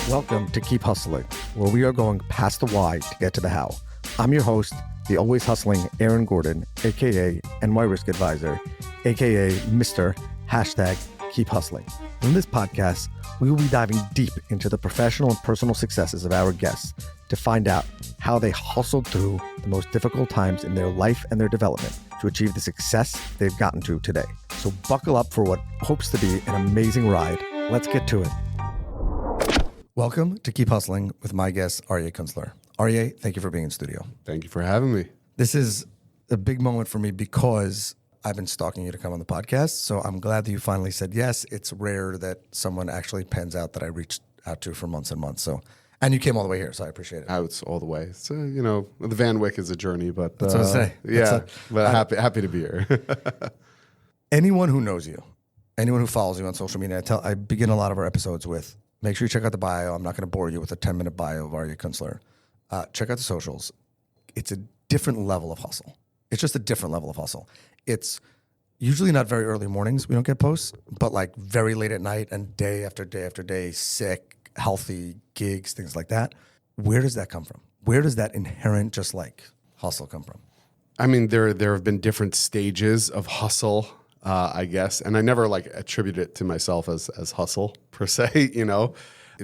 Welcome to Keep Hustling, where we are going past the why to get to the how. I'm your host, the always hustling Aaron Gordon, aka NY Risk Advisor, aka Mr. #Keep Hustling. In this podcast, we will be diving deep into the professional and personal successes of our guests to find out how they hustled through the most difficult times in their life and their development to achieve the success they've gotten to today. So buckle up for what hopes to be an amazing ride. Let's get to it. Welcome to Keep Hustling with my guest, Aryeh Kunstler. Aryeh, thank you for being in studio. Thank you for having me. This is a big moment for me because I've been stalking you to come on the podcast. So I'm glad that you finally said yes. It's rare that someone actually pans out that I reached out to for months and months. So, and you came all the way here, so I appreciate it. It's all the way. So, the Van Wyck is a journey, but that's what I say. Happy to be here. Anyone who knows you, anyone who follows you on social media, I begin a lot of our episodes with, make sure you check out the bio. I'm not going to bore you with a 10-minute bio of Aryeh Kunstler. Check out the socials. It's a different level of hustle. It's just a different level of hustle. It's usually not very early mornings. We don't get posts, but like very late at night and day after day after day, sick, healthy gigs, things like that. Where does that come from? Where does that inherent just like hustle come from? I mean, there have been different stages of hustle, I guess, and I never like attribute it to myself as hustle per se,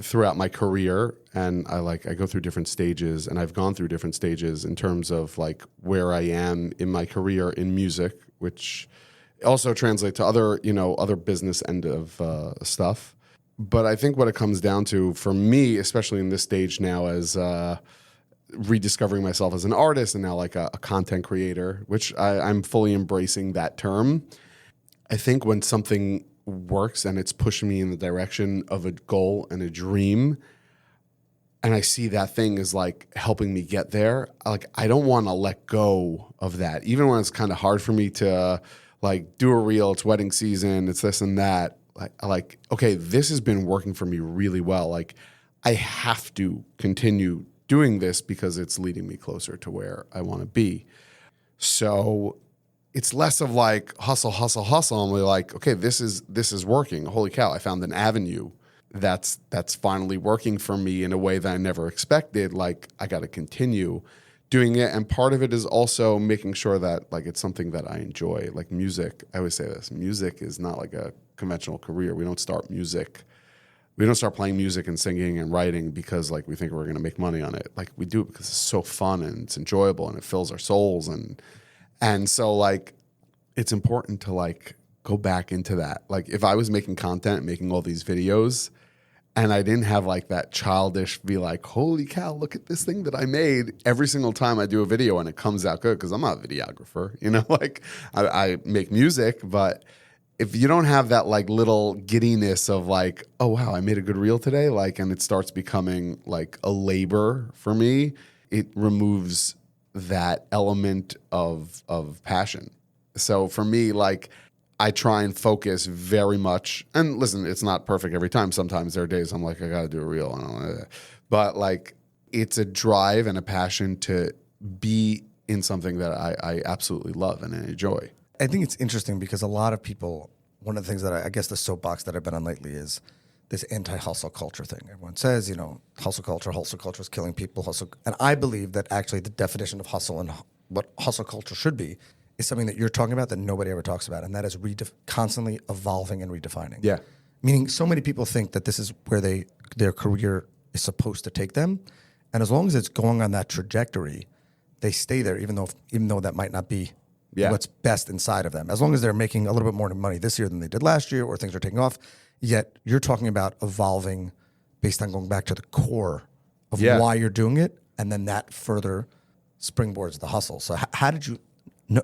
throughout my career. And I go through different stages, and I've gone through different stages in terms of like where I am in my career in music, which also translate to other business end of stuff. But I think what it comes down to for me, especially in this stage now as rediscovering myself as an artist and now like a content creator, which I'm fully embracing that term. I think when something works and it's pushing me in the direction of a goal and a dream, and I see that thing is like helping me get there, like I don't want to let go of that. Even when it's kind of hard for me to like do a reel, it's wedding season, it's this and that. Like, okay, this has been working for me really well. Like I have to continue doing this because it's leading me closer to where I want to be. So it's less of like hustle. And we're like, okay, this is working. Holy cow, I found an avenue that's finally working for me in a way that I never expected. Like I got to continue doing it. And part of it is also making sure that like it's something that I enjoy. Like music, I always say this, music is not like a conventional career. We don't start playing music and singing and writing because like we think we're going to make money on it. Like we do it because it's so fun and it's enjoyable and it fills our souls. And so like, it's important to like go back into that. Like if I was making content, making all these videos, and I didn't have like that childish be like, holy cow, look at this thing that I made every single time I do a video and it comes out good, because I'm not a videographer, like I make music, but if you don't have that like little giddiness of like, oh wow, I made a good reel today, like, and it starts becoming like a labor for me, it removes that element of passion. So for me, like I try and focus very much, and listen, it's not perfect every time. Sometimes there are days I'm like, I got to do a reel. But like it's a drive and a passion to be in something that I absolutely love and enjoy. I think it's interesting because a lot of people, one of the things that I guess the soapbox that I've been on lately is this anti-hustle culture thing. Everyone says, hustle culture is killing people. And I believe that actually the definition of hustle and what hustle culture should be is something that you're talking about that nobody ever talks about, and that is constantly evolving and redefining. Yeah. Meaning so many people think that this is where their career is supposed to take them, and as long as it's going on that trajectory, they stay there, even though that might not be what's best inside of them. As long as they're making a little bit more money this year than they did last year, or things are taking off, yet you're talking about evolving based on going back to the core of why you're doing it, and then that further springboards the hustle. So how did you...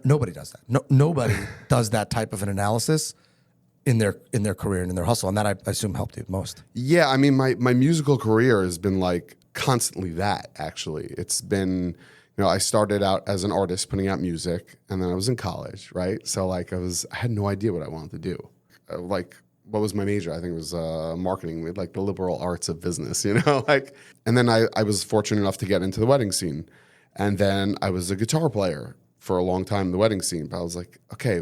nobody does that. Nobody does that type of an analysis in their career and in their hustle, and that I assume helped you the most. Yeah, I mean, my musical career has been like constantly that. Actually, it's been... I started out as an artist putting out music, and then I was in college, right? So like I had no idea what I wanted to do. What was my major? I think it was marketing, like the liberal arts of business, and then I was fortunate enough to get into the wedding scene. And then I was a guitar player for a long time in the wedding scene, but I was like, okay,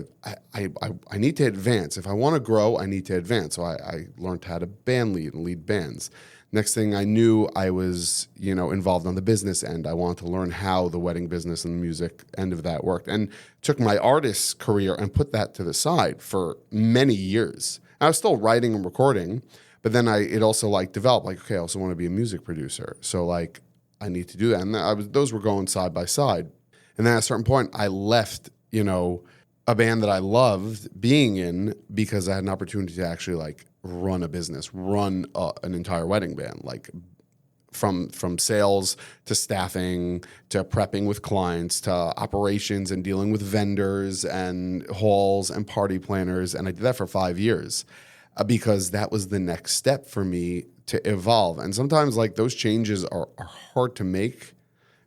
I need to advance. If I want to grow, I need to advance. So I learned how to band lead and lead bands. Next thing I knew, I was, involved on the business end. I wanted to learn how the wedding business and the music end of that worked, and took my artist career and put that to the side for many years. I was still writing and recording, but then it also like developed like, okay, I also want to be a music producer. So like I need to do that. And those were going side by side. And then at a certain point I left, a band that I loved being in because I had an opportunity to actually like run a business, run an entire wedding band, like from sales to staffing to prepping with clients to operations and dealing with vendors and halls and party planners. And I did that for 5 years because that was the next step for me to evolve. And sometimes like those changes are hard to make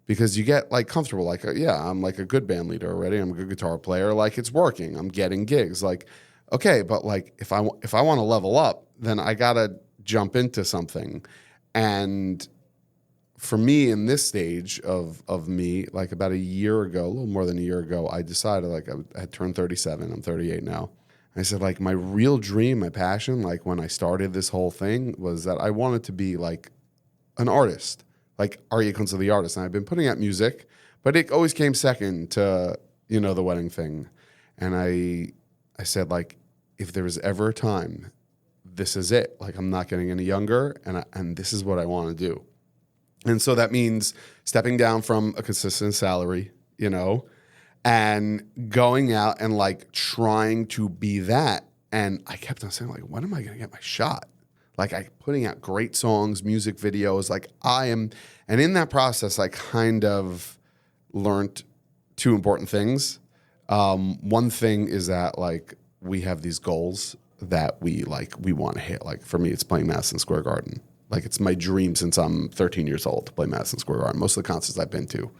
because you get like comfortable, like, I'm like a good band leader already. I'm a good guitar player. Like it's working. I'm getting gigs. Like, okay, but like if I want to level up, then I gotta jump into something. And for me, in this stage of me, like about a year ago, a little more than a year ago, I decided like I had turned 37. I'm 38 now. I said like my real dream, my passion, like when I started this whole thing, was that I wanted to be like an artist, like Aryeh Kunstler, the artist. And I've been putting out music, but it always came second to the wedding thing. And I said like, if there was ever a time, this is it. Like I'm not getting any younger, and this is what I want to do. And so that means stepping down from a consistent salary, and going out and like trying to be that. And I kept on saying like, when am I going to get my shot? Like I putting out great songs, music videos, like I am. And in that process, I kind of learned two important things. One thing is that like we have these goals that we want to hit. Like for me, it's playing Madison Square Garden. Like it's my dream since I'm 13 years old to play Madison Square Garden. Most of the concerts I've been to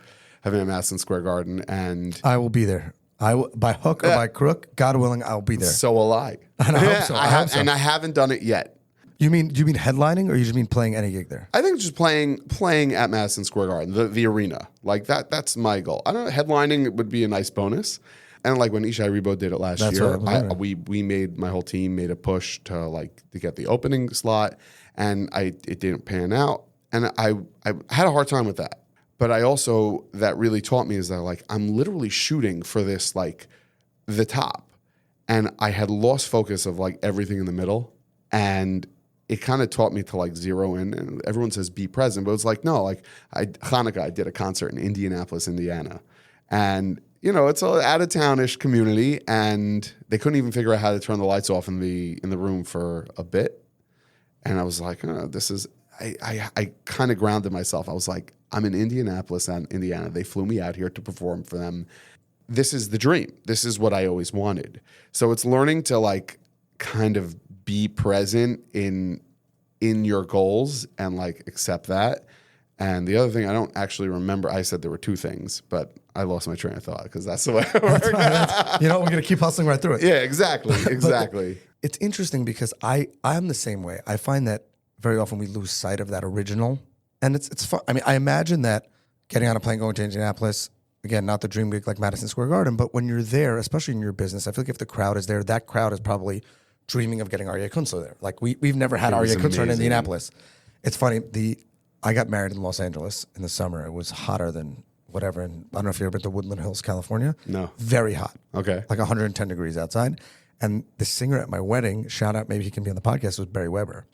have been at Madison Square Garden, and I will be there. By hook or by crook, God willing, I'll be there. So will I. And I hope so. And I haven't done it yet. Do you mean headlining, or you just mean playing any gig there? I think just playing at Madison Square Garden, the arena. Like that's my goal. I don't know, headlining would be a nice bonus. And like when Ishai Rebo did it last year, we made, my whole team made a push to get the opening slot, and it didn't pan out. And I had a hard time with that. But I also, that really taught me is that like I'm literally shooting for this like the top. And I had lost focus of like everything in the middle. And it kind of taught me to like zero in, and everyone says be present, but it's like, no, like Hanukkah, I did a concert in Indianapolis, Indiana. And, it's an out-of-town-ish community, and they couldn't even figure out how to turn the lights off in the room for a bit. And I was like, I kind of grounded myself. I was like, I'm in Indianapolis and Indiana. They flew me out here to perform for them. This is the dream. This is what I always wanted. So it's learning to like kind of be present in your goals and like accept that. And the other thing, I don't actually remember. I said there were two things, but I lost my train of thought because that's the way it works. We're going to keep hustling right through it. Yeah, exactly. It's interesting because I'm the same way. I find that very often we lose sight of that original. And it's fun. I mean, I imagine that getting on a plane, going to Indianapolis, again, not the dream gig like Madison Square Garden, but when you're there, especially in your business, I feel like if the crowd is there, that crowd is probably dreaming of getting Aryeh Kunstler there. Like we've never had Aryeh Kunstler in Indianapolis. It's funny. I got married in Los Angeles in the summer. It was hotter than whatever. And I don't know if you've ever been to Woodland Hills, California. No. Very hot. Okay. Like 110 degrees outside. And the singer at my wedding, shout out, maybe he can be on the podcast, was Barry Weber.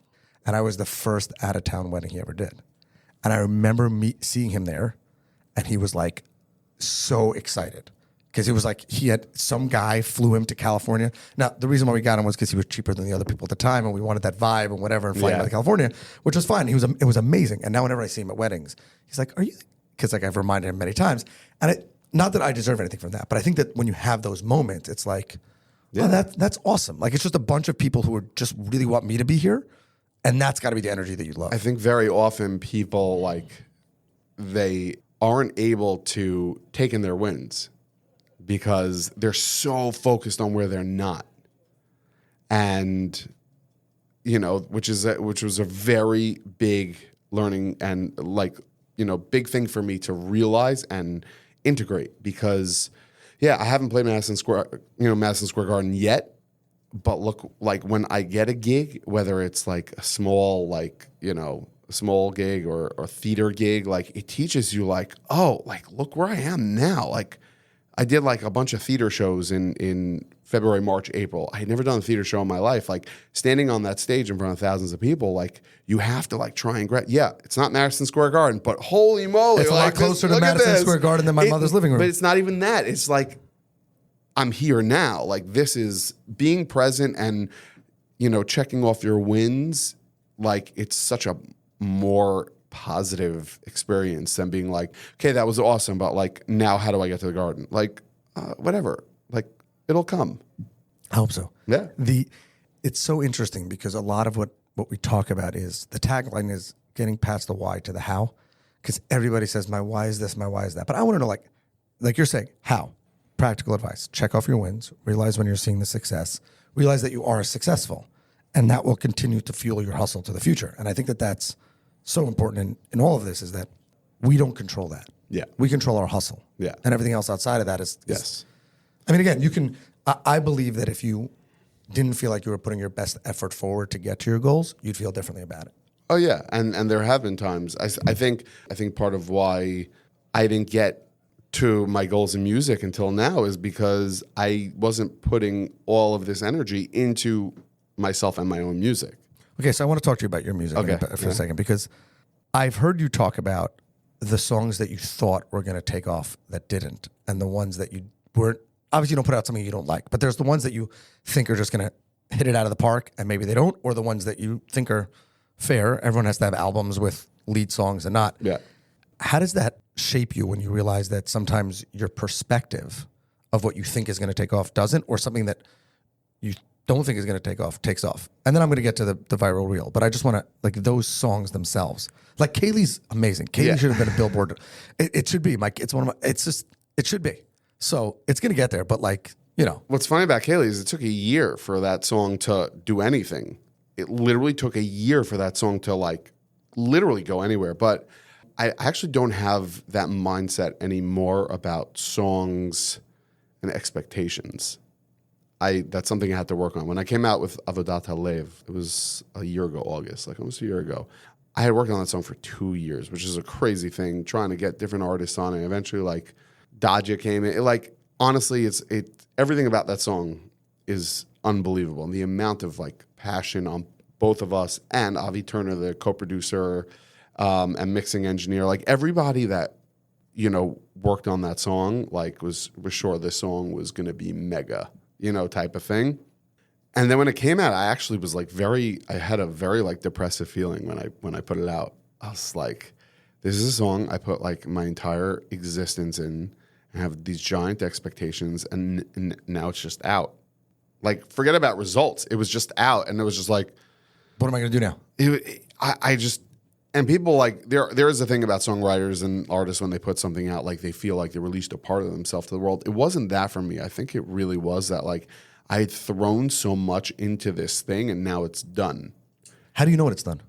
And I was the first out-of-town wedding he ever did. And I remember seeing him there, and he was like so excited. Because it was like he had some guy flew him to California. Now, the reason why we got him was because he was cheaper than the other people at the time, and we wanted that vibe and whatever, and flying out to California, which was fine. It was amazing. And now whenever I see him at weddings, he's like, "Are you?" Because like I've reminded him many times, and not that I deserve anything from that, but I think that when you have those moments, it's like, oh, that's awesome. Like it's just a bunch of people who are just really want me to be here, and that's got to be the energy that you love. I think very often people they aren't able to take in their wins, because they're so focused on where they're not. And, which was a very big learning and big thing for me to realize and integrate, because Yeah, I haven't played Madison Square Garden yet. But look, like when I get a gig, whether it's like a small, like, a small gig or a theater gig, like it teaches you like, oh, like look where I am now. Like I did like a bunch of theater shows in February, March, April. I had never done a theater show in my life. Like standing on that stage in front of thousands of people, like you have to like try and it's not Madison Square Garden, but holy moly. It's a lot closer to Madison Square Garden than my mother's living room. But it's not even that. It's like, I'm here now. Like this is being present and, checking off your wins. Like it's such a more positive experience than being like, okay, that was awesome, but like now how do I get to the garden? Like whatever, like it'll come. I hope so. Yeah. It's so interesting because a lot of what we talk about is the tagline is getting past the why to the how, because everybody says my why is this, my why is that, but I want to know like you're saying how. Practical advice: check off your wins, realize when you're seeing the success, realize that you are successful, and that will continue to fuel your hustle to the future. And I think that that's so important in all of this, is that we don't control that. Yeah. We control our hustle. Yeah. And everything else outside of that is Yes. I mean, again, I believe that if you didn't feel like you were putting your best effort forward to get to your goals, you'd feel differently about it. Oh yeah. And there have been times, I think part of why I didn't get to my goals in music until now is because I wasn't putting all of this energy into myself and my own music. Okay, so I want to talk to you about your music for a second, because I've heard you talk about the songs that you thought were going to take off that didn't, and the ones that you weren't. Obviously, you don't put out something you don't like, but there's the ones that you think are just going to hit it out of the park, and maybe they don't, or the ones that you think are fair. Everyone has to have albums with lead songs and not. Yeah. How does that shape you when you realize that sometimes your perspective of what you think is going to take off doesn't, or something that you don't think is going to take off takes off? And then I'm going to get to the viral reel, but I just want to, like, those songs themselves. Like Keli's amazing. Keli should have been a Billboard. It should be, Mike. It's one of my. It's just, it should be. So it's going to get there. But what's funny about Keli is it took a year for that song to do anything. It literally took a year for that song to like literally go anywhere. But I actually don't have that mindset anymore about songs and expectations. That's something I had to work on. When I came out with Avodat Halev, it was a year ago, August, like almost a year ago. I had worked on that song for 2 years, which is a crazy thing, trying to get different artists on it. Eventually, like, Daja came in. Honestly, everything about that song is unbelievable. And the amount of, like, passion on both of us and Avi Turner, the co-producer, and mixing engineer, like everybody that worked on that song, like was sure this song was going to be mega, type of thing. And then when it came out, I actually was like I had a very like depressive feeling when I put it out. I was like, this is a song I put like my entire existence in and have these giant expectations, and now it's just out. Like, forget about results. It was just out, and it was just like, what am I going to do now? And people, like, there is a thing about songwriters and artists when they put something out, like they feel like they released a part of themselves to the world. It wasn't that for me. I think it really was that, like, I had thrown so much into this thing and now it's done. How do you know when it's done?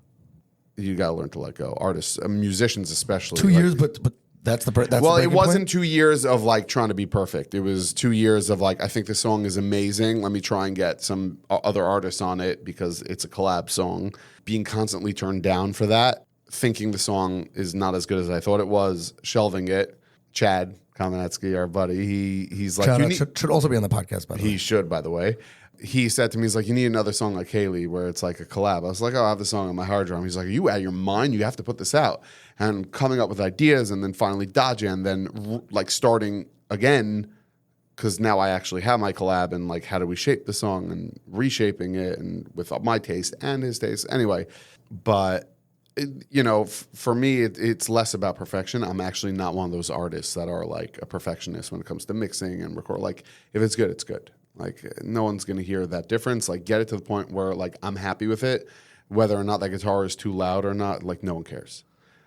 You got to learn to let go. Artists, musicians especially. 2 years, but that's well, it wasn't point? 2 years of like trying to be perfect. It was 2 years of like, I think this song is amazing. Let me try and get some other artists on it because it's a collab song. Being constantly turned down for that. Thinking the song is not as good as I thought it was, shelving it. Chad Kamenetsky, our buddy, he's like, should also be on the podcast, by the way. He should, by the way. He said to me, he's like, you need another song like Keli where it's like a collab. I was like, oh, I have the song on my hard drive. He's like, are you out of your mind? You have to put this out. And coming up with ideas, and then finally Daja, and then like starting again, because now I actually have my collab, and like, how do we shape the song and reshaping it, and with my taste and his taste. Anyway, but for me, it's less about perfection. I'm actually not one of those artists that are like a perfectionist when it comes to mixing and record. Like, if it's good, it's good. Like, no one's going to hear that difference. Like, get it to the point where like I'm happy with it, whether or not that guitar is too loud or not. Like, no one cares.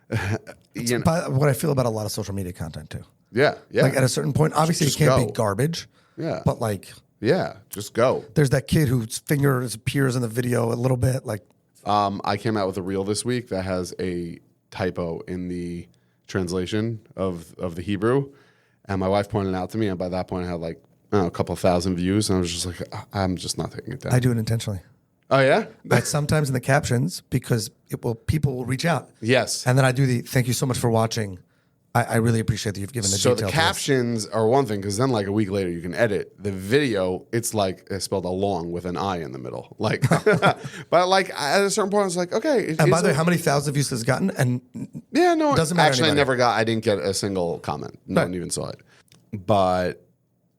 What I feel about a lot of social media content too. Yeah. Like, at a certain point, obviously it can't be garbage. Yeah. But like, yeah, just go. There's that kid whose finger appears in the video a little bit. Like, I came out with a reel this week that has a typo in the translation of the Hebrew, And my wife pointed it out to me, and by that point I had like, I don't know, a couple thousand views, and I was just like, I'm just not taking it down. I do it intentionally. Oh yeah? But sometimes in the captions, because people will reach out. Yes. And then I do the thank you so much for watching. I really appreciate that you've given the So detail the to this. captions are one thing, because then like a week later you can edit. The video, it's like it's spelled along with an I in the middle. Like, but like at a certain point I was like, okay. And by the way, how many thousand views has it gotten? And yeah, no, doesn't matter actually anybody. I didn't get a single comment. No one even saw it. But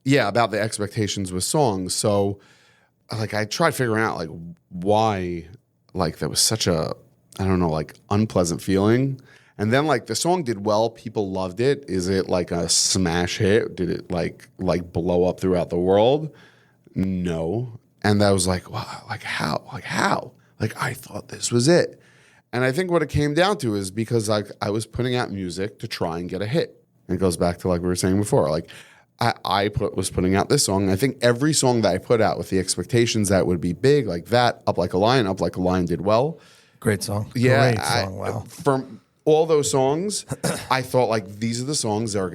yeah, about the expectations with songs. So like I tried figuring out like why like that was such a, I don't know, like unpleasant feeling. And then like the song did well, people loved it. Is it like a smash hit? Did it like blow up throughout the world? No. And I was like, wow, like how? Like I thought this was it. And I think what it came down to is because like I was putting out music to try and get a hit. And it goes back to like we were saying before, like I was putting out this song. And I think every song that I put out with the expectations that it would be big, like that, Up Like a Lion did well. Great song. Yeah. Great song. Wow. From all those songs, I thought like these are the songs that are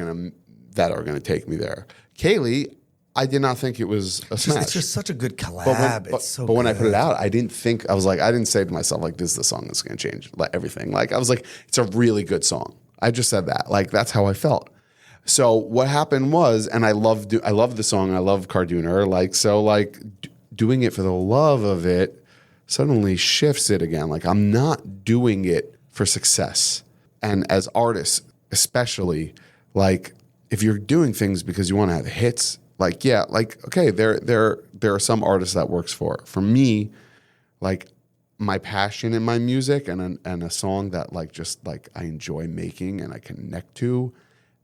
gonna take me there. Keli, I did not think it was a smash. It's just such a good collab. But when I put it out, I didn't say to myself like this is the song that's gonna change like everything. Like I was like, it's a really good song. I just said that. Like that's how I felt. So what happened was, and I love the song. I love Carduner. Like so, like doing it for the love of it suddenly shifts it again. Like I'm not doing it for success. And as artists, especially, like if you're doing things because you want to have hits, like yeah, like okay, there are some artists that works for. For me, like my passion in my music and a song that like just like I enjoy making and I connect to,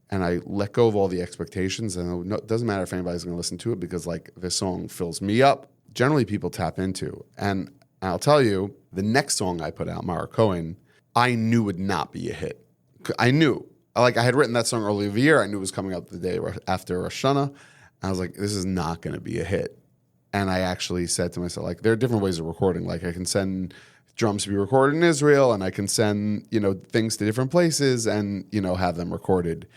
and I let go of all the expectations, and it doesn't matter if anybody's going to listen to it because like this song fills me up. Generally, people tap into, and I'll tell you, the next song I put out, Mara Cohen, I knew would not be a hit. I knew, like I had written that song earlier the year. I knew it was coming out the day after Rosh Hashanah. I was like, this is not going to be a hit. And I actually said to myself, like, there are different ways of recording. Like I can send drums to be recorded in Israel, and I can send, things to different places and, have them recorded.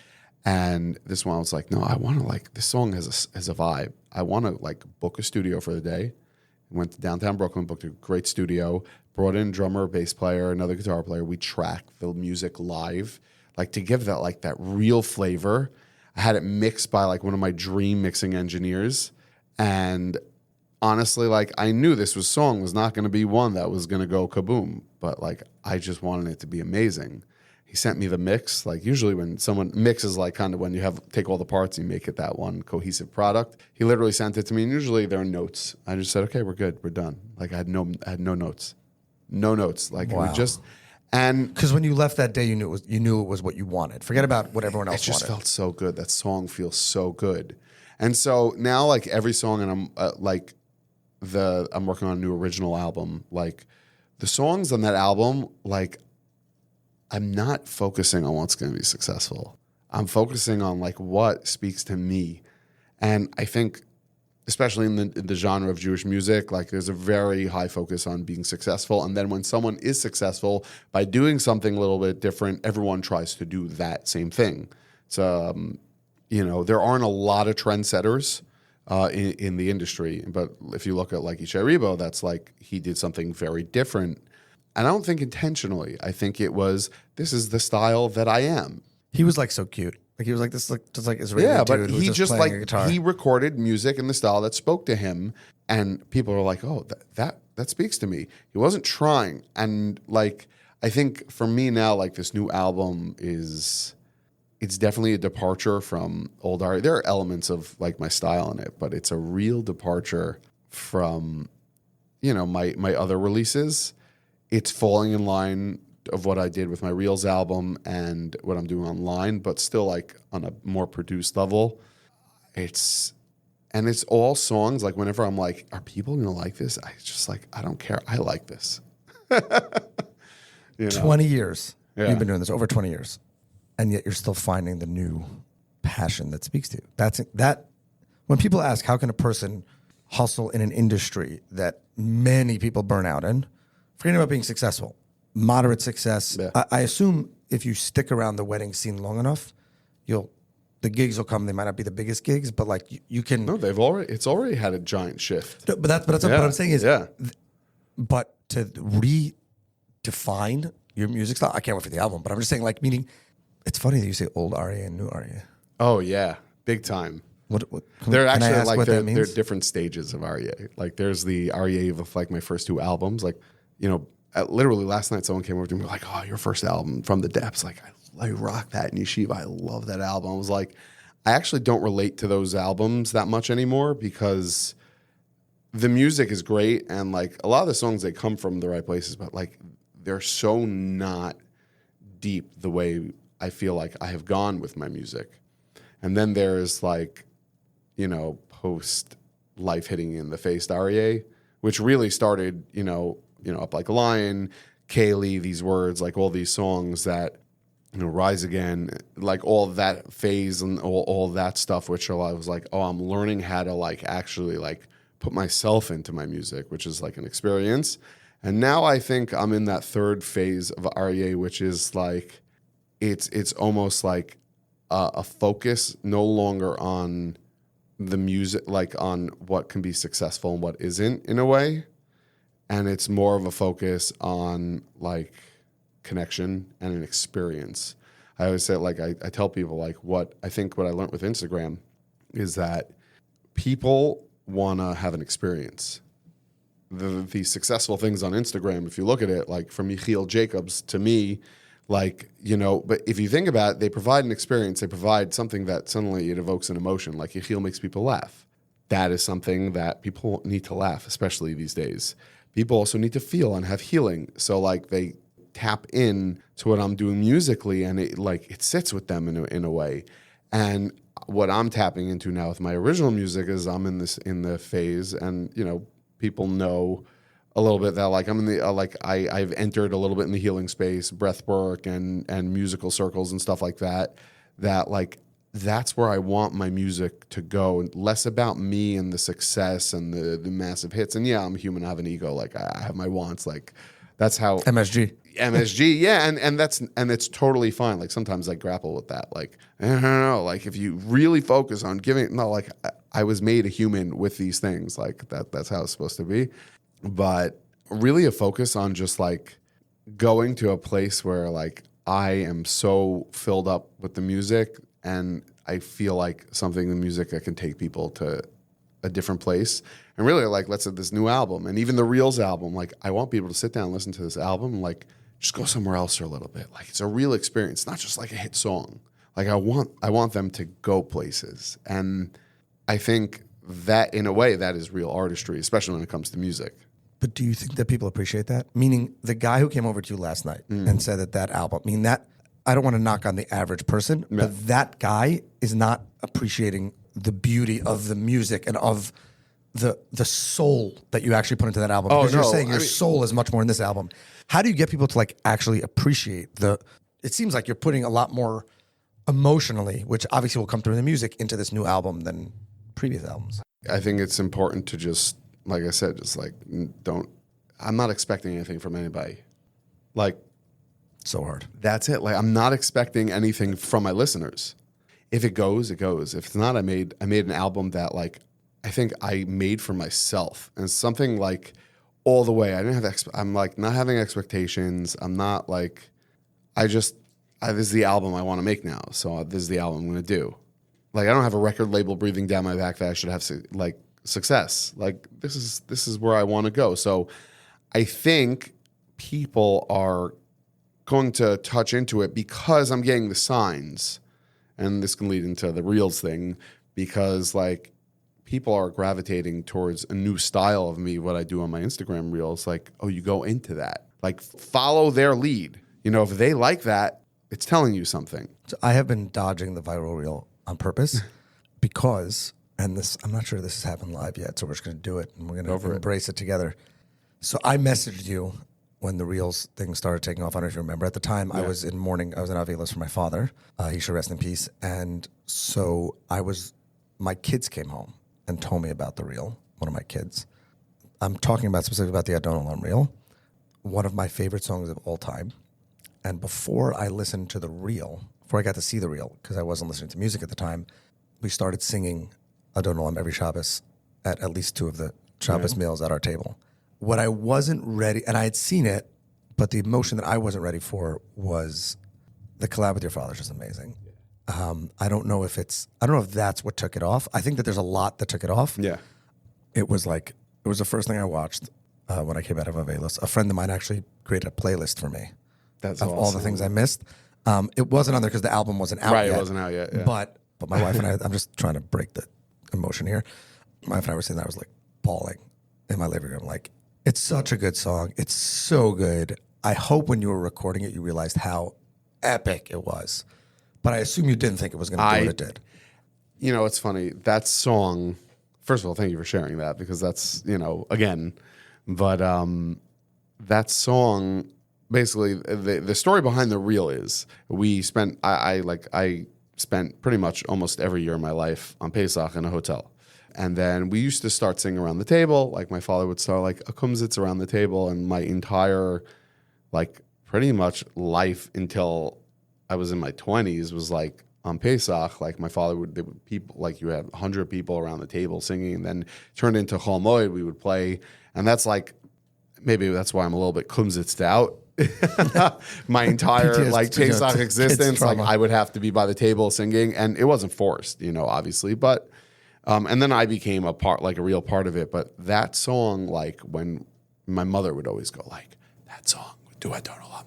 And this one I was like, no, I want to like, this song has a vibe. I want to like book a studio for the day. Went to downtown Brooklyn, booked a great studio, brought in a drummer, bass player, another guitar player. We tracked the music live, like to give that like that real flavor. I had it mixed by like one of my dream mixing engineers. And honestly, like I knew this song was not going to be one that was going to go kaboom, but like I just wanted it to be amazing. He sent me the mix. Like usually when someone mixes, like kind of when you take all the parts and you make it that one cohesive product. He literally sent it to me, and usually there are notes. I just said, okay, we're good, we're done. Like I had no notes, Like wow. It was just, and because when you left that day, you knew it was what you wanted. Forget about what everyone else it just wanted. felt so good. That song feels so good, and so now like every song, and I'm I'm working on a new original album. Like the songs on that album, like. I'm not focusing on what's going to be successful. I'm focusing on like what speaks to me. And I think, especially in the genre of Jewish music, like there's a very high focus on being successful. And then when someone is successful by doing something a little bit different, everyone tries to do that same thing. So, there aren't a lot of trendsetters in the industry. But if you look at like Ishay Ribo, that's like he did something very different. And I don't think intentionally. I think it was, this is the style that I am. He was like so cute. Like he was like this, like just like Israeli yeah, dude but who was he just playing like a guitar. he recorded music in the style that spoke to him, and people are like, "Oh, that speaks to me." He wasn't trying, and like I think for me now, like this new album it's definitely a departure from old art. There are elements of like my style in it, but it's a real departure from my other releases. It's falling in line of what I did with my Reels album and what I'm doing online, but still like on a more produced level. It's all songs. Like whenever I'm like, are people gonna like this? I just like, I don't care. I like this. 20 years. Yeah. You've been doing this over 20 years. And yet you're still finding the new passion that speaks to you. That when people ask, how can a person hustle in an industry that many people burn out in, forgetting about being successful, moderate success. Yeah. I assume if you stick around the wedding scene long enough, you'll the gigs will come. They might not be the biggest gigs, but like you can. No, it's already had a giant shift. But that's what I'm saying is, yeah. But to redefine your music style, I can't wait for the album. But I'm just saying, like, meaning, it's funny that you say old Aryeh and new Aryeh. Oh yeah, big time. What they're can I actually ask like what they're that means? different stages of Aryeh. Like there's the Aryeh of like my first 2 albums. Like, you know, literally last night someone came over to me like, "Oh, your first album, From the Depths." Like I rock that in Yeshiva. I love that album. I was like, I actually don't relate to those albums that much anymore because the music is great and like a lot of the songs, they come from the right places, but like they're so not deep the way I feel like I have gone with my music. And then there's like, you know, post life hitting you in the face Aryeh, which really started, you know, Up Like a Lion, Keli, these words, like all these songs that, you know, Rise Again, like all that phase and all that stuff, which I was like, oh, I'm learning how to like actually like put myself into my music, which is like an experience. And now I think I'm in that third phase of Aryeh, which is like, it's almost like a focus no longer on the music, like on what can be successful and what isn't in a way. And it's more of a focus on like connection and an experience. I always say, like, I tell people, like, what I learned with Instagram is that people want to have an experience. The successful things on Instagram, if you look at it, like from Yechiel Jacobs to me, like, you know, but if you think about it, they provide an experience, they provide something that suddenly it evokes an emotion. Like Yechiel makes people laugh. That is something that people need to laugh, especially these days. People also need to feel and have healing. So like they tap in to what I'm doing musically and it sits with them in a way. And what I'm tapping into now with my original music is I'm in the phase, and you know, people know a little bit that like I'm in the I've entered a little bit in the healing space, breath work and musical circles and stuff like that. That like that's where I want my music to go, less about me and the success and the massive hits. And yeah, I'm human, I have an ego, like I have my wants, like that's how MSG, yeah, and it's totally fine. Like sometimes I grapple with that. Like I don't know, like if you really focus on giving, no, like I was made a human with these things, like that's how it's supposed to be. But really a focus on just like going to a place where like I am so filled up with the music and I feel like something in the music that can take people to a different place. And really like, let's say this new album and even the Reels album, like I want people to sit down and listen to this album and like just go somewhere else for a little bit. Like it's a real experience, not just like a hit song. Like I want them to go places. And I think that in a way that is real artistry, especially when it comes to music. But do you think that people appreciate that? Meaning the guy who came over to you last night and said that album, I mean that, I don't want to knock on the average person, but that guy is not appreciating the beauty of the music and of the soul that you actually put into that album. Because you're saying your soul is much more in this album. How do you get people to like actually appreciate it seems like you're putting a lot more emotionally, which obviously will come through in the music, into this new album than previous albums? I think it's important to just, like I said, just like I'm not expecting anything from anybody. Like, so hard. That's it. Like I'm not expecting anything from my listeners. If it goes, it goes. If it's not, I made an album that like I think I made for myself, and something like all the way. I didn't have. I'm like not having expectations. I'm not like. This is the album I want to make now. So this is the album I'm going to do. Like I don't have a record label breathing down my back that I should have like success. Like this is where I want to go. So I think people are going to touch into it because I'm getting the signs, and this can lead into the Reels thing, because like people are gravitating towards a new style of me, what I do on my Instagram Reels. Like, oh, you go into that, like follow their lead. You know, if they like that, it's telling you something. So I have been dodging the viral reel on purpose because, and this, I'm not sure this has happened live yet, so we're just going to do it and we're going to embrace it together. So I messaged you when the Reels thing started taking off. I don't know if you remember. At the time, I was in Avilas for my father. He should rest in peace. And so my kids came home and told me about the Reel, one of my kids. I'm talking about specifically about the I Don't Alarm Reel, one of my favorite songs of all time. And before I listened to the reel, before I got to see the reel, because I wasn't listening to music at the time, we started singing Adon Olam every Shabbos at least 2 of the Shabbos meals at our table. What I wasn't ready, and I had seen it, but the emotion that I wasn't ready for was the collab with your father is just amazing. I don't know if that's what took it off. I think that there's a lot that took it off. Yeah. It was the first thing I watched when I came out of Avelos. A friend of mine actually created a playlist for me. That's of awesome. all the things I missed. It wasn't on there because the album wasn't out Right, yet. it wasn't out yet. Yeah. But my wife and I, I'm just trying to break the emotion here. My wife and I were sitting there, I was like bawling in my living room. Like, it's such a good song. It's so good. I hope when you were recording it, you realized how epic it was. But I assume you didn't think it was going to do what it did. You know, it's funny. That song, first of all, thank you for sharing that, because that's, again, but that song, basically, the story behind the reel is we spent, I spent pretty much almost every year of my life on Pesach in a hotel. And then we used to start singing around the table. Like, my father would start like a kumsitz around the table, and my entire, like, pretty much life until I was in my 20s was like on Pesach. Like, my father would people, like, you had 100 people around the table singing, and then turned into Chol Moed, we would play. And that's like, maybe that's why I'm a little bit kumsitzed out. My entire like Pesach existence, like, I would have to be by the table singing, and it wasn't forced, obviously, but and then I became a real part of it. But that song, like, when my mother would always go like, that song, do I don't alarm,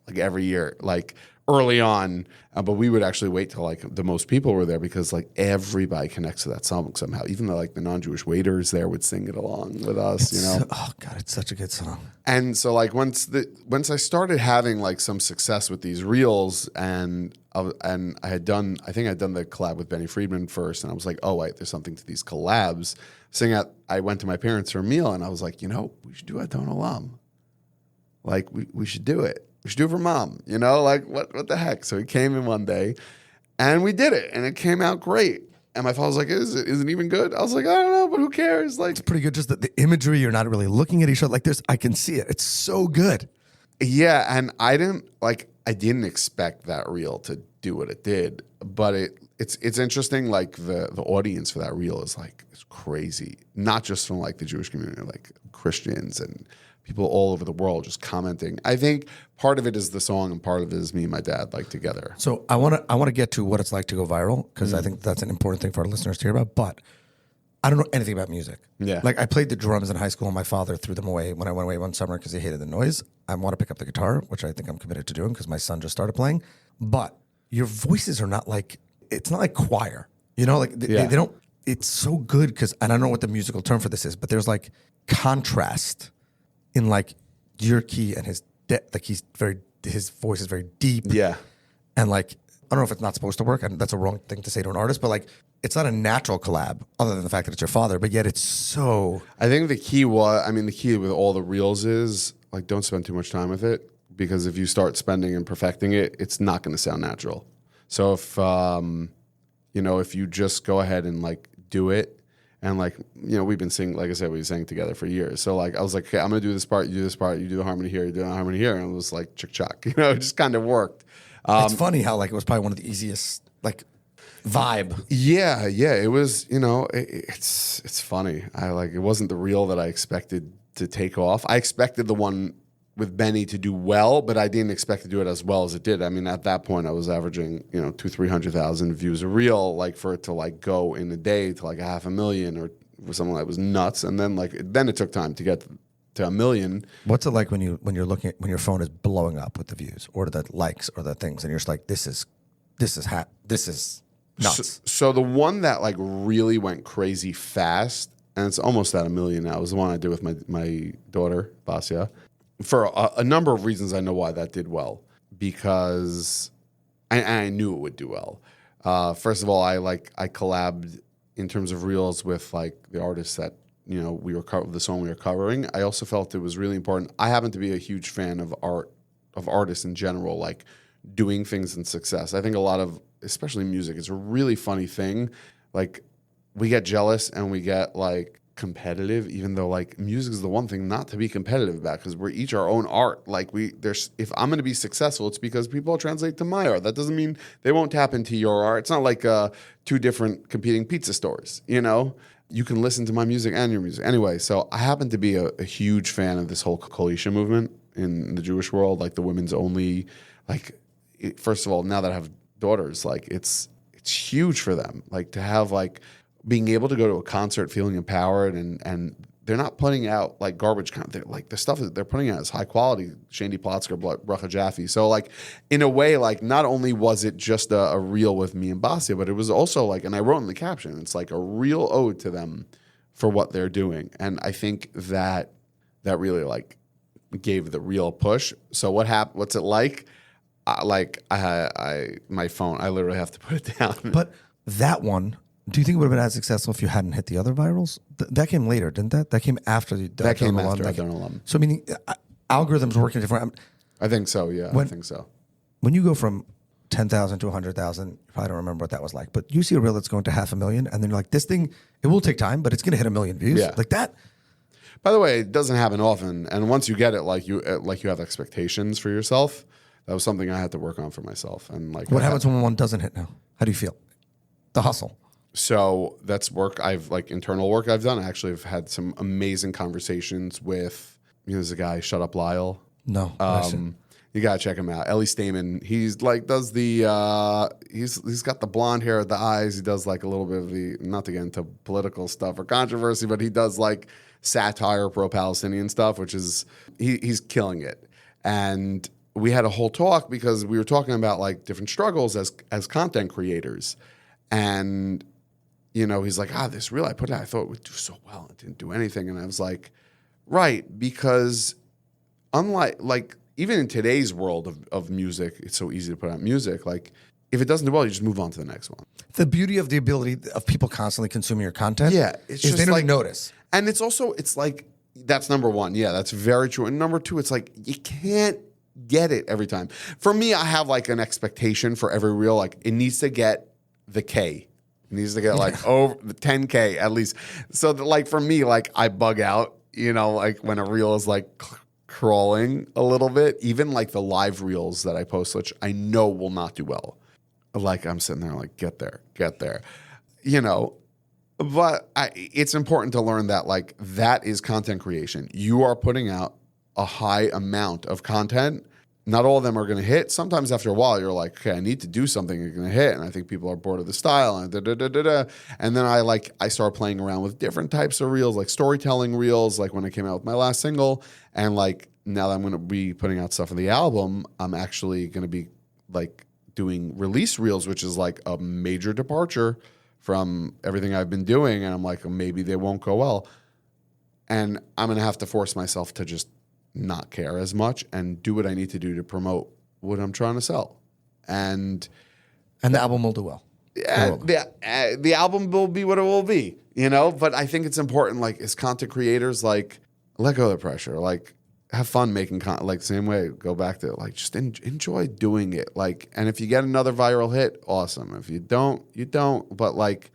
like, every year, like, early on, but we would actually wait till like the most people were there, because like everybody connects to that song somehow. Even though like the non-Jewish waiters there would sing it along with us, Oh God, it's such a good song. And so like once I started having like some success with these reels, and I think I'd done the collab with Benny Friedman first, and I was like, oh wait, there's something to these collabs. I went to my parents for a meal, and I was like, we should do Adon Olam. Like, we should do it. We should do it for Mom, like, what the heck? So he came in one day, and we did it, and it came out great. And my father was like, is it even good? I was like, I don't know, but who cares? Like, it's pretty good. Just the imagery, you're not really looking at each other. Like, I can see it. It's so good. Yeah, and I didn't expect that reel to do what it did, but it's interesting. Like, the audience for that reel is like, it's crazy. Not just from like the Jewish community, like Christians and people all over the world just commenting. I think part of it is the song, and part of it is me and my dad, like, together. So I want to get to what it's like to go viral, because I think that's an important thing for our listeners to hear about. But I don't know anything about music. Yeah. Like, I played the drums in high school, and my father threw them away when I went away one summer because he hated the noise. I want to pick up the guitar, which I think I'm committed to doing because my son just started playing. But your voices are not like, it's not like choir. Like they don't, it's so good because, and I don't know what the musical term for this is, but there's like contrast in like your key and his his voice is very deep. Yeah. And like, I don't know if it's not supposed to work, and that's a wrong thing to say to an artist, but like, it's not a natural collab other than the fact that it's your father, but yet it's so. I think the key with all the reels is like, don't spend too much time with it, because if you start spending and perfecting it, it's not going to sound natural. So if you just go ahead and like do it. And like, we've been singing, like I said, we sang together for years. So like, I was like, okay, I'm going to do this part, you do this part, you do the harmony here, you do the harmony here. And it was like, chick-chock, it just kind of worked. It's funny how like it was probably one of the easiest, like, vibe. Yeah. It was, it's funny. It wasn't the reel that I expected to take off. I expected the one with Benny to do well, but I didn't expect to do it as well as it did. I mean, at that point I was averaging, 200,000-300,000 views a reel, like, for it to like go in a day to like 500,000 or something that was nuts. And then it took time to get to 1 million. What's it like when you're looking at, when your phone is blowing up with the views or the likes or the things, and you're just like, this is nuts. So the one that like really went crazy fast, and it's almost at 1 million now, was the one I did with my daughter, Vasya. For a number of reasons, I know why that did well, because I knew it would do well. First of all, I collabed in terms of reels with like the artists that the song we were covering. I also felt it was really important. I happen to be a huge fan of artists in general, like doing things in success. I think a lot of, especially music, it's a really funny thing. Like, we get jealous and we get like competitive, even though like music is the one thing not to be competitive about, because we're each our own art. Like if I'm going to be successful, it's because people translate to my art. That doesn't mean they won't tap into your art. It's not like two different competing pizza stores, you know? You can listen to my music and your music. Anyway, so I happen to be a huge fan of this whole Kolisha movement in the Jewish world, like the women's only, like, first of all, now that I have daughters, like it's huge for them, like to have like being able to go to a concert feeling empowered, and they're not putting out like garbage content. Like the stuff that they're putting out is high quality. Shandy Plotzker, Bracha Jaffe. So like in a way, like not only was it just a reel with me and Basia, but it was also like, and I wrote in the caption, it's like a real ode to them for what they're doing. And I think that really like gave the real push. So what happened? What's it like? My phone, I literally have to put it down. But that one, do you think it would have been as successful if you hadn't hit the other virals? That came later, didn't that? That came after the that came after Adon Alum. So meaning algorithms working different. I think so. Yeah, I think so. When you go from 10,000 to 100,000, you probably don't remember what that was like. But you see a reel that's going to 500,000, and then you're like, this thing, it will take time, but it's going to hit 1 million views. Yeah. Like that. By the way, it doesn't happen often, and once you get it, like you have expectations for yourself. That was something I had to work on for myself. And like, what happens when one doesn't hit now? How do you feel? The hustle. So that's work internal work I've done. I actually have had some amazing conversations with, there's a guy, Shut Up Lyle. No. You gotta check him out. Ellie Stamen. He's like does the he's got the blonde hair, the eyes. He does like a little bit of the, not to get into political stuff or controversy, but he does like satire, pro-Palestinian stuff, which is he's killing it. And we had a whole talk because we were talking about like different struggles as content creators. And, he's like, this reel I put out, I thought it would do so well. It didn't do anything. And I was like, right, because unlike, like, even in today's world of music, it's so easy to put out music. Like, if it doesn't do well, you just move on to the next one. The beauty of the ability of people constantly consuming your content it's is just they don't like, notice. And it's also, it's like, that's number one. Yeah, that's very true. And number two, it's like, you can't get it every time. For me, I have like an expectation for every reel. Like, it needs to get the K. It needs to get like over the 10K at least. So that, like, for me, like, I bug out, like when a reel is like crawling a little bit, even like the live reels that I post, which I know will not do well. Like, I'm sitting there like, get there. But it's important to learn that like that is content creation. You are putting out a high amount of content. Not all of them are going to hit. Sometimes after a while, you're like, okay, I need to do something that's going to hit. And I think people are bored of the style. And And then I start playing around with different types of reels, like storytelling reels, like when I came out with my last single. And like now that I'm going to be putting out stuff on the album, I'm actually going to be like doing release reels, which is like a major departure from everything I've been doing. And I'm like, maybe they won't go well. And I'm going to have to force myself to just not care as much and do what I need to do to promote what I'm trying to sell. And the album will do well. The album will be what it will be, but I think it's important, like, as content creators, like, let go of the pressure, like, have fun making content, like, same way, go back to, like, just enjoy doing it, like, and if you get another viral hit, awesome. If you don't, you don't, but, like,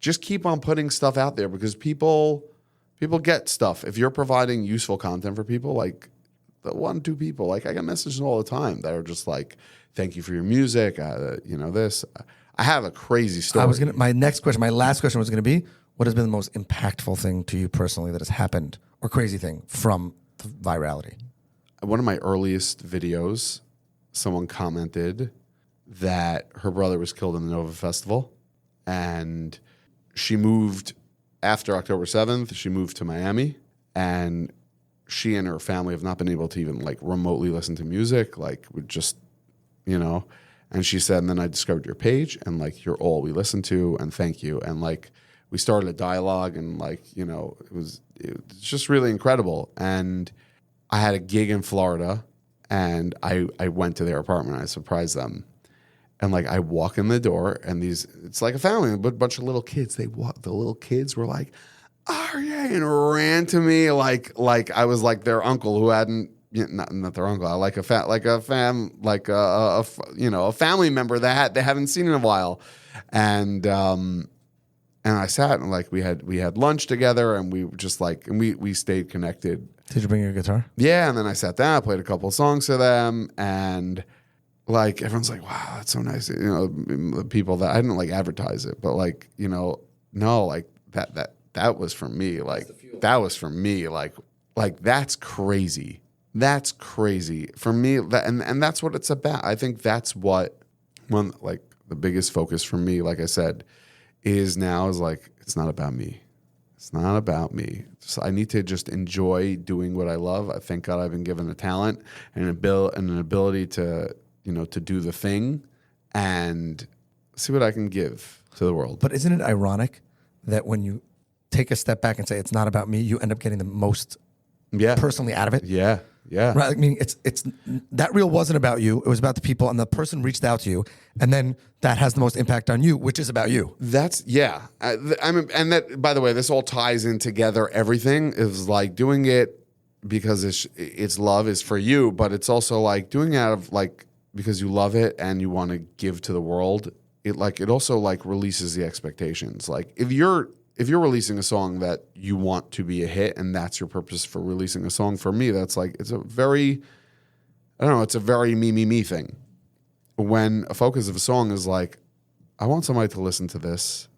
just keep on putting stuff out there because people get stuff. If you're providing useful content for people, like the 1-2 people, like I get messages all the time that are just like, thank you for your music. This. I have a crazy story. My last question was going to be, what has been the most impactful thing to you personally that has happened, or crazy thing from the virality? One of my earliest videos, someone commented that her brother was killed in the Nova Festival, and she moved. After October 7th, she moved to Miami, and she and her family have not been able to even like remotely listen to music. Like, we just, and she said, and then I discovered your page, and like, you're all we listen to, and thank you. And like, we started a dialogue, and like, it's just really incredible. And I had a gig in Florida, and I went to their apartment. I surprised them. And like, I walk in the door, and it's like a family, but a bunch of little kids. The little kids were like, Aryeh, and ran to me like I was like their uncle who hadn't, not their uncle, like a family member that they haven't seen in a while. And And I sat and like we had lunch together, and we were just like, and we stayed connected. Did you bring your guitar? Yeah, and then I sat down, I played a couple of songs for them, and like everyone's like, "Wow, that's so nice." You know, the people that I didn't like advertise it, but like, you know, no, like that was for me. Like that was for me. Like that's crazy. That's crazy for me. And that's what it's about. I think that's what like the biggest focus for me, like I said, is like it's not about me. It's not about me. So I need to just enjoy doing what I love. I thank God I've been given a talent and an ability to, you know, to do the thing and see what I can give to the world. But isn't it ironic that when you take a step back and say it's not about me, you end up getting the most personally out of it? Yeah. Yeah. Right. I mean, it's that reel wasn't about you. It was about the people, and the person reached out to you, and then that has the most impact on you, which is about you. That's and that, by the way, this all ties in together. Everything is like doing it because it's love is for you, but it's also like doing it out of like because you love it and you want to give to the world. It also like releases the expectations. Like if you're releasing a song that you want to be a hit and that's your purpose for releasing a song, for me, that's like, it's a very me thing. When a focus of a song is like, I want somebody to listen to this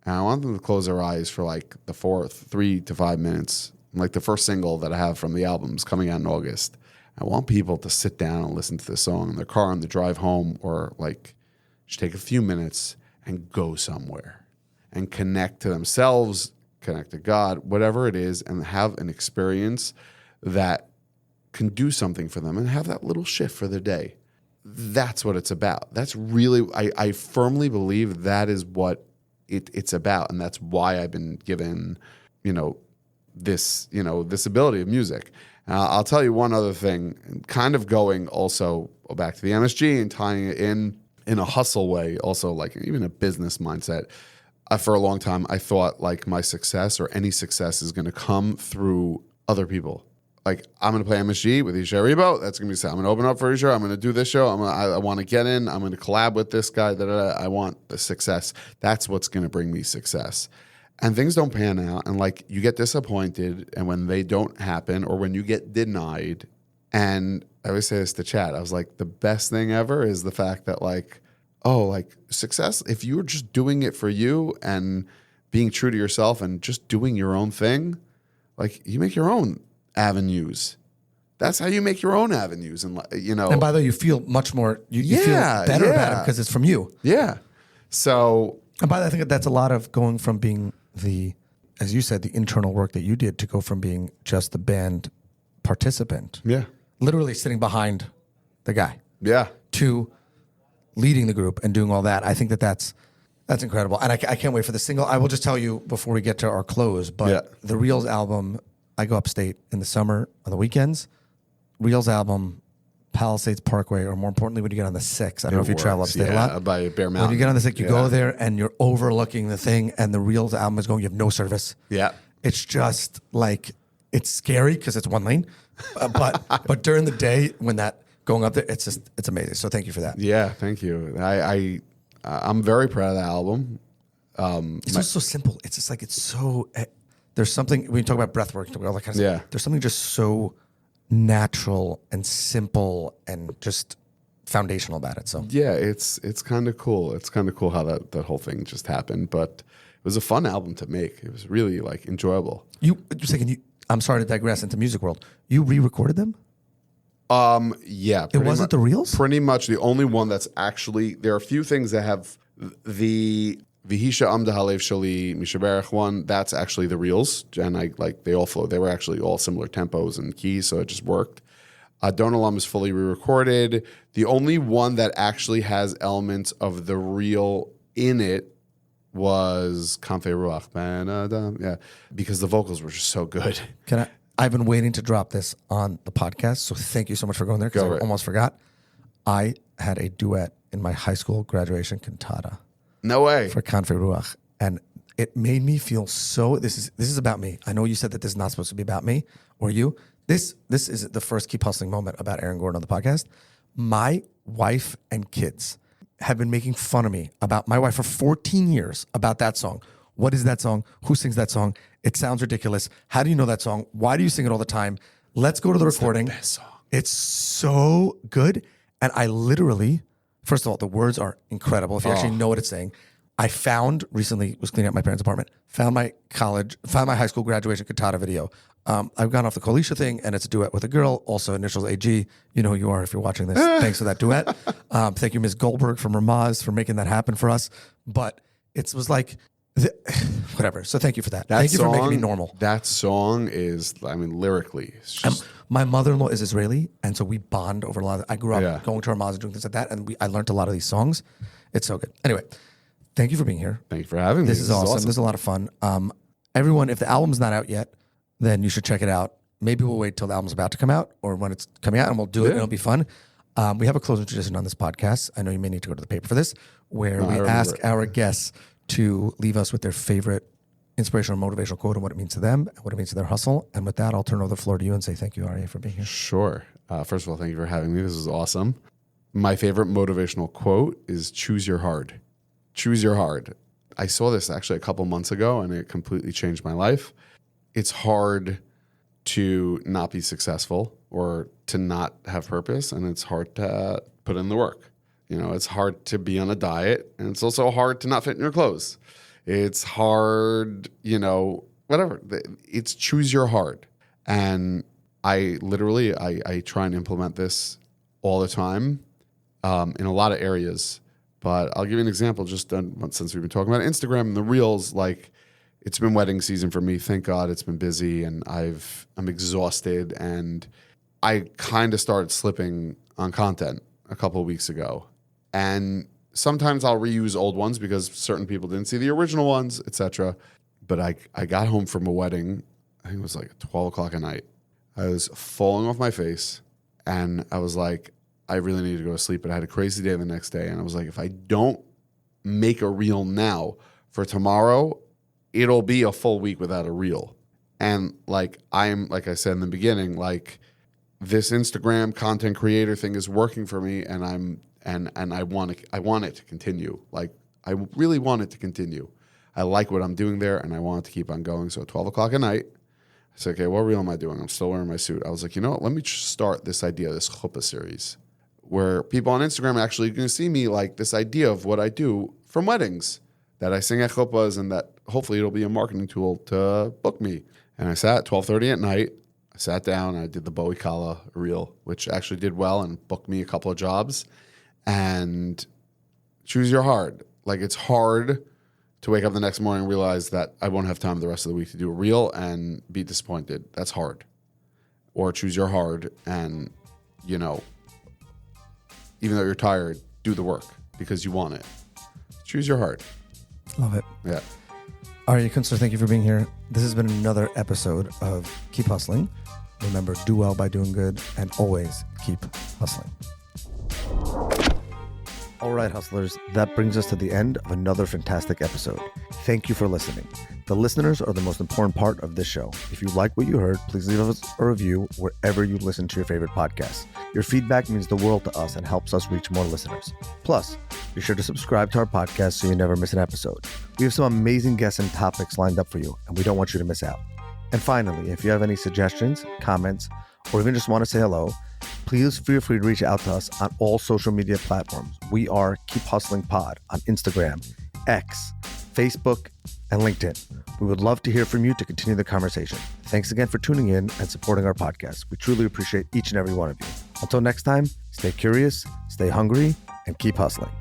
and I want them to close their eyes for like the 3 to 5 minutes. Like the first single that I have from the album is coming out in August. I want people to sit down and listen to this song in their car on the drive home, or like just take a few minutes and go somewhere and connect to themselves, connect to God, whatever it is, and have an experience that can do something for them and have that little shift for their day. That's what it's about. That's really, I firmly believe that is what it's about. And that's why I've been given, this ability of music. I'll tell you one other thing, kind of going also back to the MSG and tying it in a hustle way, also like even a business mindset. For a long time, I thought like my success or any success is going to come through other people. Like I'm going to play MSG with Isha Rebo. That's going to be. I'm going to open up for Isha. I'm going to do this show. I want to get in. I'm going to collab with this guy. I want a success. That's what's going to bring me success. And things don't pan out, and like you get disappointed, and when they don't happen, or when you get denied. And I always say this to Chad. I was like, the best thing ever is the fact that like, oh, like success, if you were just doing it for you and being true to yourself and just doing your own thing, like you make your own avenues. That's how you make your own avenues. And, And by the way, you feel much more, you feel better about it because it's from you. Yeah. So. And by the way, I think that's a lot of going from being as you said, the internal work that you did to go from being just the band participant. Yeah. Literally sitting behind the guy. Yeah. To leading the group and doing all that. I think that's incredible. And I can't wait for the single. I will just tell you before we get to our close, but the Reels album, I go upstate in the summer on the weekends. Reels album, Palisades Parkway, or more importantly, when you get on the 6. I don't know if you travel upstate a lot. By Bear Mountain. When you get on the 6, you go there and you're overlooking the thing, and the Reels album is going, you have no service. Yeah. It's just like, it's scary because it's one lane. But during the day when that going up there, it's amazing. So thank you for that. Yeah, thank you. I'm very proud of the album. It's just so simple. It's just like, it's so, there's something, when you talk about breath work, all that kind of stuff, there's something just so natural and simple and just foundational about it. So yeah, it's kind of cool. It's kind of cool how that whole thing just happened, but it was a fun album to make. It was really like enjoyable. I'm sorry to digress into music world. You re-recorded them? Yeah. It wasn't the Reels? Pretty much the only one that's actually, there are a few things that have the Vihisha Amda Halev Shali Mishaberach one, that's actually the Reels. And they all flow. They were actually all similar tempos and keys, so it just worked. Don Olam is fully re-recorded. The only one that actually has elements of the Reel in it was Kamfe Ruach. Yeah, because the vocals were just so good. I've been waiting to drop this on the podcast, so thank you so much for going there, because I almost forgot. I had a duet in my high school graduation cantata. No way. For Kamfe Ruach. And it made me feel so, this is about me. I know you said that this is not supposed to be about me or you. This is the first Keep Hustling moment about Aaron Gordon on the podcast. My wife and kids have been making fun of me about my wife for 14 years about that song. What is that song? Who sings that song? It sounds ridiculous. How do you know that song? Why do you sing it all the time? Let's go to the recording. The best song. It's so good. And I literally, first of all, the words are incredible. If you actually know what it's saying. I found recently, was cleaning up my parents' apartment, found my high school graduation cantata video. I've gone off the Kolisha thing, and it's a duet with a girl, also initials AG. You know who you are if you're watching this. Thanks for that duet. Thank you, Ms. Goldberg from Ramaz, for making that happen for us. But it was like, whatever. So thank you for that. Thank you for making me normal. That song is, I mean, lyrically, it's just... My mother-in-law is Israeli, and so we bond over a lot. I grew up going to Ramaz and doing things like that, and I learned a lot of these songs. It's so good. Anyway, thank you for being here. Thank you for having me. This is awesome. This is a lot of fun. Everyone, if the album's not out yet, then you should check it out. Maybe we'll wait till the album's about to come out or when it's coming out, and we'll do it, and it'll be fun. We have a closing tradition on this podcast. I know you may need to go to the paper for this, where we ask our guests to leave us with their favorite inspirational or motivational quote and what it means to them and what it means to their hustle. And with that, I'll turn over the floor to you and say thank you, Aryeh, for being here. Sure. First of all, thank you for having me. This is awesome. My favorite motivational quote is choose your hard. Choose your hard. I saw this actually a couple months ago, and it completely changed my life. It's hard to not be successful or to not have purpose, and it's hard to put in the work. You know, it's hard to be on a diet, and it's also hard to not fit in your clothes. It's hard, you know, whatever. It's choose your hard. And I literally try and implement this all the time in a lot of areas. But I'll give you an example just since we've been talking about Instagram and the reels. Like, it's been wedding season for me. Thank God it's been busy, and I'm exhausted. And I kind of started slipping on content a couple of weeks ago. And sometimes I'll reuse old ones because certain people didn't see the original ones, etc. But I got home from a wedding, I think it was like 12 o'clock at night. I was falling off my face, and I was like, I really need to go to sleep. But I had a crazy day the next day, and I was like, if I don't make a reel now for tomorrow, it'll be a full week without a reel. And like like I said in the beginning, like this Instagram content creator thing is working for me, and I want it to continue. Like, I really want it to continue. I like what I'm doing there, and I want it to keep on going. So at 12 o'clock at night, I said, okay, what reel am I doing? I'm still wearing my suit. I was like, you know what? Let me start this idea, this chuppah series, where people on Instagram are actually going to see me, like this idea of what I do from weddings, that I sing at chuppahs, and that hopefully it'll be a marketing tool to book me. And I sat at 12:30 at night. I sat down, and I did the Bowie Kala reel, which actually did well and booked me a couple of jobs. And choose your hard. Like, it's hard to wake up the next morning and realize that I won't have time the rest of the week to do a reel and be disappointed. That's hard. Or choose your hard and, you know, even though you're tired, do the work because you want it. Choose your hard. Love it. Yeah. Aryeh Kunstler, thank you for being here. This has been another episode of Keep Hustling. Remember, do well by doing good, and always keep hustling. All right, hustlers, that brings us to the end of another fantastic episode. Thank you for listening. The listeners are the most important part of this show. If you like what you heard, please leave us a review wherever you listen to your favorite podcasts. Your feedback means the world to us and helps us reach more listeners. Plus, be sure to subscribe to our podcast so you never miss an episode. We have some amazing guests and topics lined up for you, and we don't want you to miss out. And finally, if you have any suggestions, comments, or even just want to say hello, please feel free to reach out to us on all social media platforms. We are Keep Hustling Pod on Instagram, X, Facebook, and LinkedIn. We would love to hear from you to continue the conversation. Thanks again for tuning in and supporting our podcast. We truly appreciate each and every one of you. Until next time, stay curious, stay hungry, and keep hustling.